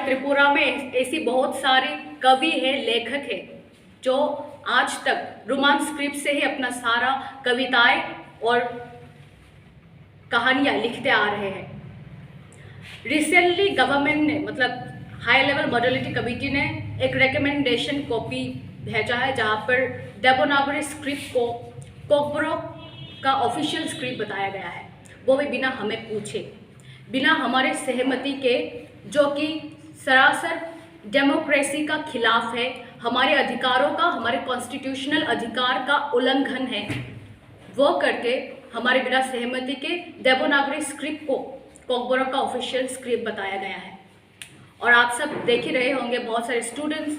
त्रिपुरा में ऐसी बहुत सारे कवि हैं, लेखक हैं जो आज तक रोमान स्क्रिप्ट से ही अपना सारा कविताएं और कहानियां लिखते आ रहे हैं। रिसेंटली गवर्नमेंट ने मतलब हाई लेवल मॉडलिटी कमेटी ने एक रिकमेंडेशन कॉपी भेजा है जहां पर देवनागरी स्क्रिप्ट को कोकबोरोक का ऑफिशियल स्क्रिप्ट बताया गया है, वो भी बिना हमें पूछे, बिना हमारे सहमति के, जो कि सरासर डेमोक्रेसी का खिलाफ है, हमारे अधिकारों का, हमारे कॉन्स्टिट्यूशनल अधिकार का उल्लंघन है। वो करके हमारे बिना सहमति के देवनागरी स्क्रिप्ट को कोकबोरोक का ऑफिशियल स्क्रिप्ट बताया गया है। और आप सब देख ही रहे होंगे, बहुत सारे स्टूडेंट्स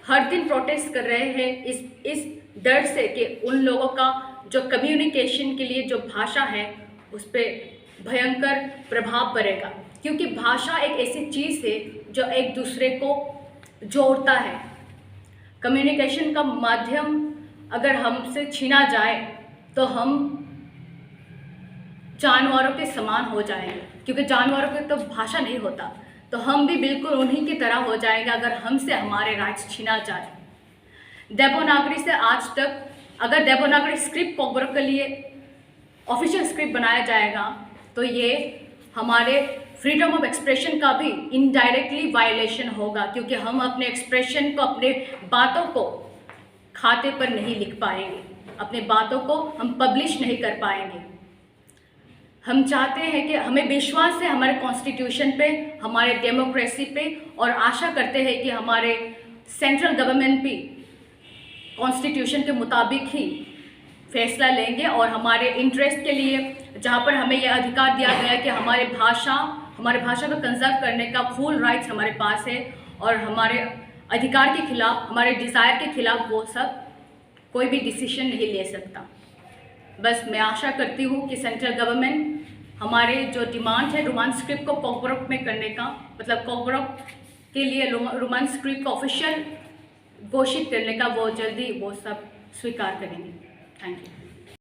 हर दिन प्रोटेस्ट कर रहे हैं इस डर से कि उन लोगों का जो कम्युनिकेशन के लिए जो भाषा है उस पर भयंकर प्रभाव पड़ेगा, क्योंकि भाषा एक ऐसी चीज़ है जो एक दूसरे को जोड़ता है। कम्युनिकेशन का माध्यम अगर हमसे छीना जाए तो हम जानवरों के समान हो जाएंगे, क्योंकि जानवरों की तो भाषा नहीं होता, तो हम भी बिल्कुल उन्हीं की तरह हो जाएंगे अगर हमसे हमारे राइट्स छीना जाए। देवनागरी से आज तक अगर देवनागरी स्क्रिप्ट कोकबोरोक के लिए ऑफिशियल स्क्रिप्ट बनाया जाएगा तो ये हमारे फ्रीडम ऑफ एक्सप्रेशन का भी इनडायरेक्टली वायलेशन होगा, क्योंकि हम अपने एक्सप्रेशन को, अपने बातों को खाते पर नहीं लिख पाएंगे, अपने बातों को हम पब्लिश नहीं कर पाएंगे। हम चाहते हैं कि हमें विश्वास है हमारे कॉन्स्टिट्यूशन पे, हमारे डेमोक्रेसी पे, और आशा करते हैं कि हमारे सेंट्रल गवर्नमेंट भी कॉन्स्टिट्यूशन के मुताबिक ही फैसला लेंगे और हमारे इंटरेस्ट के लिए, जहाँ पर हमें यह अधिकार दिया गया है कि हमारे भाषा को कंजर्व करने का फुल राइट्स हमारे पास है, और हमारे अधिकार के खिलाफ, हमारे डिज़ायर के खिलाफ वो सब कोई भी डिसीजन नहीं ले सकता। बस मैं आशा करती हूँ कि सेंट्रल गवर्नमेंट हमारे जो डिमांड है रोमान स्क्रिप्ट को कोकबोरोक में करने का, मतलब कोकबोरोक के लिए रोमान स्क्रिप्ट को ऑफिशियल घोषित करने का, वो जल्दी वो सब स्वीकार करेंगे। Thank you.